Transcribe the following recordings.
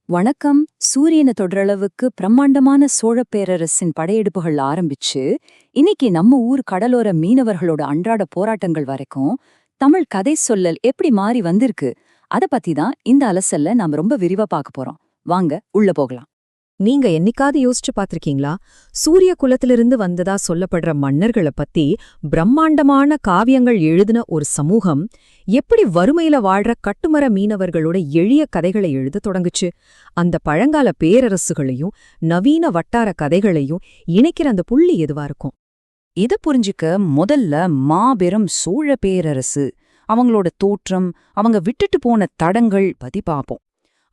வணக்கம். சூரியனை தொடரளவுக்கு பிரம்மாண்டமான சோழப் பேரரசின் படையெடுப்புகள் ஆரம்பிச்சு, இன்னைக்கு நம்ம ஊர் கடலோர மீனவர்களோட அன்றாட போராட்டங்கள் வரைக்கும் தமிழ் கதை சொல்லல் எப்படி மாறி வந்திருக்கு, அத பத்தி தான் இந்த அலசல்ல நாம ரொம்ப விரிவா பார்க்க போறோம். வாங்க உள்ள போகலாம். நீங்க என்னைக்காவது யோசிச்சு பார்த்திருக்கீங்களா? சூரிய குலத்திலிருந்து வந்ததா சொல்லப்படுற மன்னர்கள பத்தி பிரம்மாண்டமான காவியங்கள் எழுதின ஒரு சமூகம் எப்படி வறுமையில வாழ்ற கட்டுமர மீனவர்களோட எளிய கதைகளை எழுத தொடங்குச்சு? அந்த பழங்கால பேரரசுகளையும் நவீன வட்டார கதைகளையும் இணைக்கிற அந்த புள்ளி எதுவா இருக்கும்? இத புரிஞ்சுக்க முதல்ல மாபெரும் சோழ பேரரசு, அவங்களோட தோற்றம், அவங்க விட்டுட்டு போன தடங்கள் பத்தி பார்ப்போம்.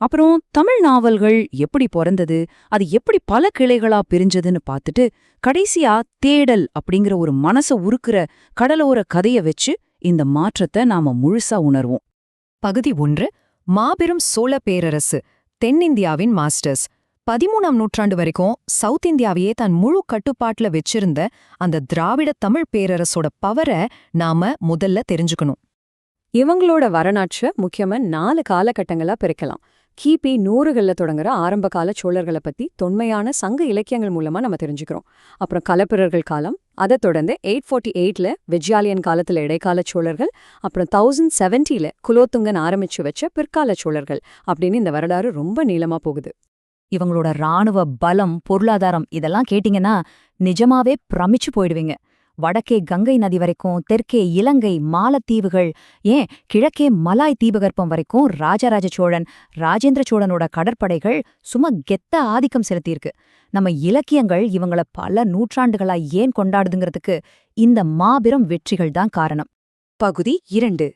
அப்புறம் தமிழ் நாவல்கள் எப்படி பிறந்தது, அது எப்படி பல கிளைகளா பிரிஞ்சதுன்னு பார்த்துட்டு, கடைசியா தேடல் அப்படிங்கிற ஒரு மனச உருக்குற கடலோர கதைய வச்சு இந்த மாற்றத்தை நாம முழுசா உணர்வோம். பகுதி 1. மாபெரும் சோழ பேரரசு, தென்னிந்தியாவின் மாஸ்டர்ஸ். 13ஆம் நூற்றாண்டு வரைக்கும் சவுத் இந்தியாவையே தன் முழு கட்டுப்பாட்டுல வச்சிருந்த அந்த திராவிட தமிழ் பேரரசோட பவரை நாம முதல்ல தெரிஞ்சுக்கணும். இவங்களோட வரலாற்றை முக்கியமா 4 காலகட்டங்களா பிரிக்கலாம். கிபி 100கள்ல தொடங்குற ஆரம்பகால சோழர்களை பத்தி தொன்மையான சங்க இலக்கியங்கள் மூலமா நம்ம தெரிஞ்சுக்கிறோம். அப்புறம் களப்பிரர்கள் காலம், அதை தொடர்ந்து 848ல விஜயாலயன் காலத்துல இடைக்கால சோழர்கள், அப்புறம் 1070ல குலோத்துங்கன் ஆரம்பிச்சு வச்ச பிற்கால சோழர்கள் அப்படின்னு இந்த வரலாறு ரொம்ப நீளமா போகுது. இவங்களோட ராணுவ பலம், பொருளாதாரம் இதெல்லாம் கேட்டிங்கன்னா நிஜமாவே பிரமிச்சு போயிடுவீங்க. வடக்கே கங்கை நதி வரைக்கும், தெற்கே இலங்கை, மாலத்தீவுகள், ஏன் கிழக்கே மலாய் தீபகற்பம் வரைக்கும் ராஜராஜ சோழன், ராஜேந்திர சோழனோட கடற்படைகள் சும்மா கெத்த ஆதிக்கம் செலுத்தியிருக்கு. நம்ம இலக்கியங்கள் இவங்கள பல நூற்றாண்டுகளா ஏன் கொண்டாடுதுங்கிறதுக்கு இந்த மாபெரும் வெற்றிகள் தான் காரணம். பகுதி 2.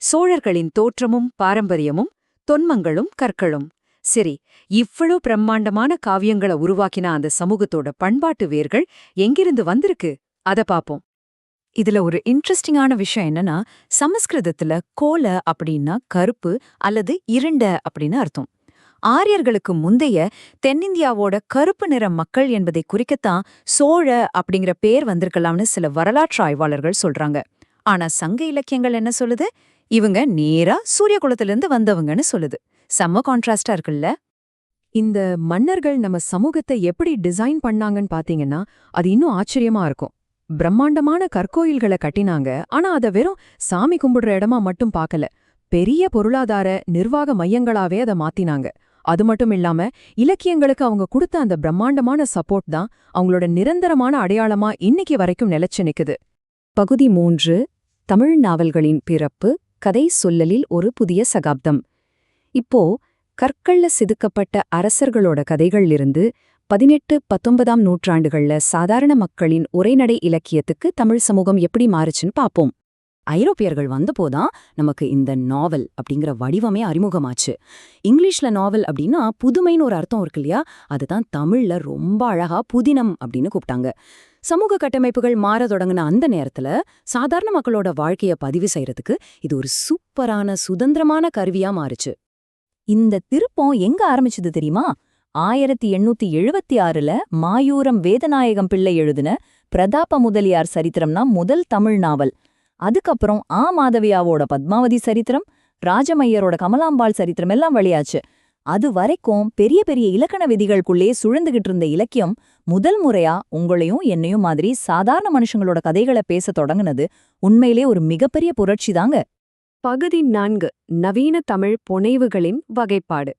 சோழர்களின் தோற்றமும் பாரம்பரியமும், தொன்மங்களும் கற்களும். சரி, இவ்வளவு பிரம்மாண்டமான காவியங்களை உருவாக்கின அந்த சமூகத்தோட பண்பாட்டு வேர்கள் எங்கிருந்து வந்திருக்கு, அத பாப்போம். இதுல ஒரு இன்ட்ரெஸ்டிங்கான விஷயம் என்னன்னா, சமஸ்கிருதத்துல கோல அப்படின்னா கருப்பு அல்லது இருண்ட அப்படின்னு அர்த்தம். ஆரியர்களுக்கு முந்தைய தென்னிந்தியாவோட கருப்பு நிற மக்கள் என்பதை குறிக்கத்தான் சோழ அப்படிங்கிற பேர் வந்திருக்கலாம்னு சில வரலாற்று ஆய்வாளர்கள் சொல்றாங்க. ஆனா சங்க இலக்கியங்கள் என்ன சொல்லுது? இவங்க நேரா சூரிய குலத்திலிருந்து வந்தவங்கன்னு சொல்லுது. செம்ம கான்ட்ராஸ்டா இருக்குல்ல? இந்த மன்னர்கள் நம்ம சமூகத்தை எப்படி டிசைன் பண்ணாங்கன்னு பாத்தீங்கன்னா அது இன்னும் ஆச்சரியமா இருக்கும். பிரம்மாண்டமான கற்கோயில்களை கட்டினாங்க, ஆனா அத வெறும் சாமி கும்பிடுற இடமா மட்டும் பார்க்கல, பெரிய பொருளாதார நிர்வாக மையங்களாவே அதை மாத்தினாங்க. அது மட்டும் இல்லாம இலக்கியங்களுக்கு அவங்க கொடுத்த அந்த பிரம்மாண்டமான சப்போர்ட் தான் அவங்களோட நிரந்தரமான அடையாளமா இன்னைக்கு வரைக்கும் நிலைச்சு நிக்குது. பகுதி 3. தமிழ் நாவல்களின் பிறப்பு, கதை சொல்லலில் ஒரு புதிய சகாப்தம். இப்போ கற்கள்ல செதுக்கப்பட்ட அரசர்களோட கதைகள்லிருந்து 18-19ஆம் நூற்றாண்டுகள்ல சாதாரண மக்களின் உரைநடை இலக்கியத்துக்கு தமிழ் சமூகம் எப்படி மாறுச்சுன்னு பாப்போம். ஐரோப்பியர்கள் வந்தபோதான் நமக்கு இந்த நாவல் அப்படிங்கிற வடிவமே அறிமுகமாச்சு. இங்கிலீஷ்ல நாவல் அப்படின்னா புதுமைன்னு ஒரு அர்த்தம் இருக்கு இல்லையா? அதுதான் தமிழ்ல ரொம்ப அழகா புதினம் அப்படின்னு கூப்பிட்டாங்க. சமூக கட்டமைப்புகள் மாற தொடங்கின அந்த நேரத்துல சாதாரண மக்களோட வாழ்க்கைய பதிவு செய்யறதுக்கு இது ஒரு சூப்பரான சுதந்திரமான கருவியா மாறுச்சு. இந்த திருப்பம் எங்க ஆரம்பிச்சது தெரியுமா? 1876ல மாயூரம் வேதநாயகம் பிள்ளை எழுதின பிரதாப முதலியார் சரித்திரம்னா முதல் தமிழ் நாவல். அதுக்கப்புறம் மாதவியாவோட பத்மாவதி சரித்திரம், ராஜமையரோட கமலாம்பாள் சரித்திரம் எல்லாம் வெளியாச்சு. அது வரைக்கும் பெரிய பெரிய இலக்கண விதிகளுக்குள்ளே சுழந்துகிட்டு இருந்த இலக்கியம் முதல் முறையா உங்களையும் என்னையும் மாதிரி சாதாரண மனுஷங்களோட கதைகளை பேச தொடங்குனது உண்மையிலே ஒரு மிகப்பெரிய புரட்சி தாங்க. பகுதி 4. நவீன தமிழ் புனைவுகளின் வகைப்பாடு.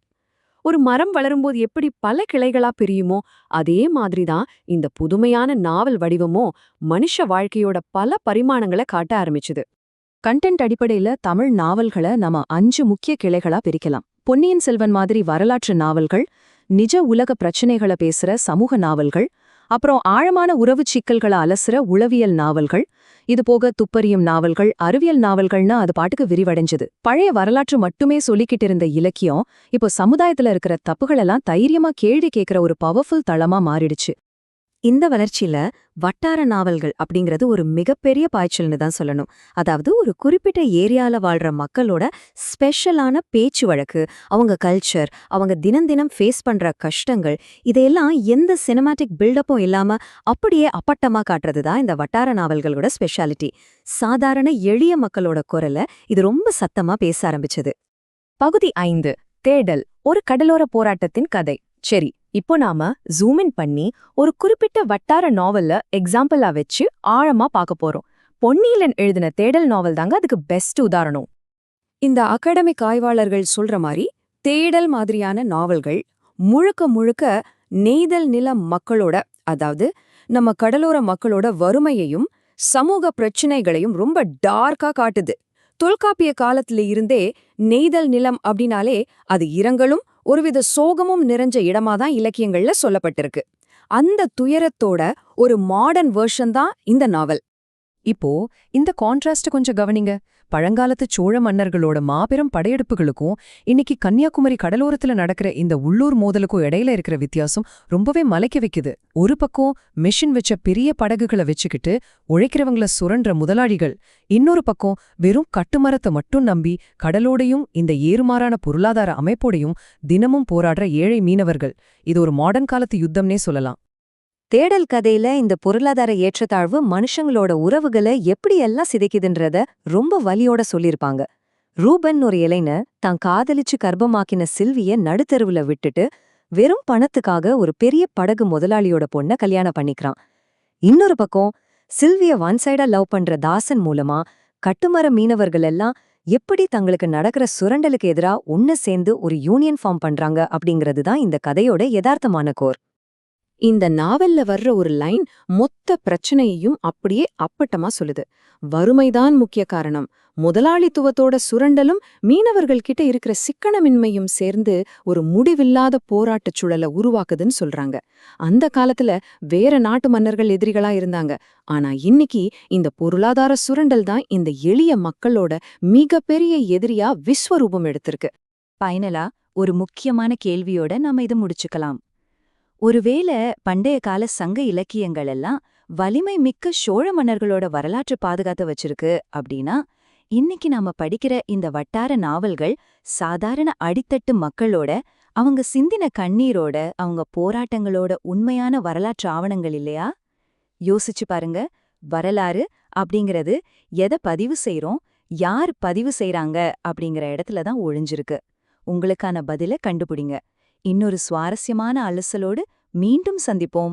ஒரு மரம் வளரும்போது எப்படி பல கிளைகளா பிரியுமோ அதே மாதிரிதான் இந்த புதுமையான நாவல் வடிவமோ மனுஷ வாழ்க்கையோட பல பரிமாணங்களை காட்ட ஆரம்பிச்சுது. கண்டென்ட் அடிப்படையில தமிழ் நாவல்களை நம்ம 5 முக்கிய கிளைகளா பிரிக்கலாம். பொன்னியின் செல்வன் மாதிரி வரலாற்று நாவல்கள், நிஜ உலக பிரச்சனைகளை பேசுற சமூக நாவல்கள், அப்புறம் ஆழமான உறவு சிக்கல்களை அலசுற உளவியல் நாவல்கள், இது போக துப்பறியும் நாவல்கள், அறிவியல் நாவல்கள்னா அது பாட்டுக்கு விரிவடைஞ்சது. பழைய வரலாற்று மட்டுமே சொல்லிக்கிட்டு இருந்த இலக்கியம் இப்போ சமுதாயத்துல இருக்கிற தப்புகளெல்லாம் தைரியமா கேள்வி கேட்கிற ஒரு பவர்ஃபுல் தளமா மாறிடுச்சு. இந்த வளர்ச்சியில வட்டார நாவல்கள் அப்படிங்கிறது ஒரு மிகப்பெரிய பாய்ச்சல்னு தான் சொல்லணும். அதாவது ஒரு குறிப்பிட்ட ஏரியால வாழ்ற மக்களோட ஸ்பெஷலான பேச்சு வழக்கு, அவங்க கல்ச்சர், அவங்க தினம் ஃபேஸ் பண்ற கஷ்டங்கள், இதையெல்லாம் எந்த சினிமாட்டிக் பில்டப்பும் இல்லாம அப்படியே அப்பட்டமா காட்டுறது தான் இந்த வட்டார நாவல்களோட ஸ்பெஷாலிட்டி. சாதாரண எளிய மக்களோட குரலை இது ரொம்ப சத்தமா பேச ஆரம்பிச்சது. பகுதி 5. தேடல், ஒரு கடலோர போராட்டத்தின் கதை. சரி, இப்போ நாம ஜூம் இன் பண்ணி ஒரு குறிப்பிட்ட வட்டார நாவல்ல எக்ஸாம்பிளா வச்சு ஆழமா பார்க்க போறோம். பொன்னியிலன் எழுதின தேடல் நாவல் தாங்க அதுக்கு பெஸ்ட் உதாரணம். இந்த அகாடமிக் ஆய்வாளர்கள் சொல்ற மாதிரி தேடல் மாதிரியான நாவல்கள் முழுக்க முழுக்க நெய்தல் நில மக்களோட, அதாவது நம்ம கடலோர மக்களோட வறுமையையும் சமூக பிரச்சனைகளையும் ரொம்ப டார்க்கா காட்டுது. தொல்காப்பிய காலத்துல இருந்தே நெய்தல் நிலம் அப்படின்னாலே அது இரங்கலும் ஒருவித சோகமும் நிறைஞ்ச இடமா தான் இலக்கியங்கள்ல சொல்லப்பட்டிருக்கு. அந்த துயரத்தோட ஒரு மாடர்ன் வெர்ஷன் தான் இந்த நாவல். இப்போ இந்த கான்ட்ராஸ்ட் கொஞ்சம் கவனிங்க. பழங்காலத்து சோழ மன்னர்களோட மாபெரும் படையெடுப்புகளுக்கும் இன்னைக்கு கன்னியாகுமரி கடலோரத்துல நடக்கிற இந்த உள்ளூர் மோதலுக்கும் இடையில இருக்கிற வித்தியாசம் ரொம்பவே மலைக்க வைக்குது. ஒரு பக்கம் மிஷின் வச்ச பெரிய படகுகளை வச்சுக்கிட்டு உழைக்கிறவங்கள சுரண்ட முதலாளிகள், இன்னொரு பக்கம் வெறும் கட்டுமரத்தை மட்டும் நம்பி கடலோடையும் இந்த ஏறுமாறான பொருளாதார அமைப்போடையும் தினமும் போராடுற ஏழை மீனவர்கள். இது ஒரு மாடர்ன் காலத்து யுத்தம்னே சொல்லலாம். தேடல் கதையில இந்த பொருளாதார ஏற்றத்தாழ்வு மனுஷங்களோட உறவுகளை எப்படியெல்லாம் சிதைக்குதுன்றத ரொம்ப வலியோட சொல்லியிருப்பாங்க. ரூபன் ஒரு இளைஞன் தான் காதலிச்சு கர்ப்பமாக்கின சில்விய நடுத்தெருவுல விட்டுட்டு வெறும் பணத்துக்காக ஒரு பெரிய படகு முதலாளியோட பொண்ண கல்யாணம் பண்ணிக்கிறான். இன்னொரு பக்கம் சில்விய ஒன் சைடா லவ் பண்ற தாசன் மூலமா கட்டுமர மீனவர்கள் எல்லாம் எப்படி தங்களுக்கு நடக்கிற சுரண்டலுக்கு எதிரா ஒன்னு சேர்ந்து ஒரு யூனியன் ஃபார்ம் பண்றாங்க அப்படிங்கிறது தான் இந்த கதையோட யதார்த்தமான கோர். இந்த நாவல்ல வர்ற ஒரு லைன் மொத்த பிரச்சனையையும் அப்படியே அப்பட்டமா சொல்லுது. வறுமைதான் முக்கிய காரணம். முதலாளித்துவத்தோட சுரண்டலும் மீனவர்கள் கிட்ட இருக்கிற சிக்கனமின்மையும் சேர்ந்து ஒரு முடிவில்லாத போராட்டச் சூழலை உருவாக்குதுன்னு சொல்றாங்க. அந்த காலத்துல வேற நாட்டு மன்னர்கள் எதிரிகளா இருந்தாங்க. ஆனா இன்னைக்கு இந்த பொருளாதார சுரண்டல் தான் இந்த எளிய மக்களோட மிகப்பெரிய எதிரியா விஸ்வரூபம் எடுத்திருக்கு. ஃபைனலா ஒரு முக்கியமான கேள்வியோட நாம இதை முடிச்சுக்கலாம். ஒருவேளை பண்டைய கால சங்க இலக்கியங்கள் எல்லாம் வலிமை மிக்க சோழ மன்னர்களோட வரலாற்று பாதுகாத்து வச்சிருக்கு அப்படின்னா, இன்னைக்கு நாம படிக்கிற இந்த வட்டார நாவல்கள் சாதாரண அடித்தட்டு மக்களோட, அவங்க சிந்தின கண்ணீரோட, அவங்க போராட்டங்களோட உண்மையான வரலாற்று ஆவணங்கள் இல்லையா? யோசிச்சு பாருங்க. வரலாறு அப்படிங்கிறது எதை பதிவு செய்றோம், யார் பதிவு செய்றாங்க அப்படிங்கிற இடத்துல தான் ஒளிஞ்சிருக்கு. உங்களுக்கான பதில கண்டுபிடிங்க. இன்னொரு சுவாரஸ்யமான அலசலோடு மீண்டும் சந்திப்போம்.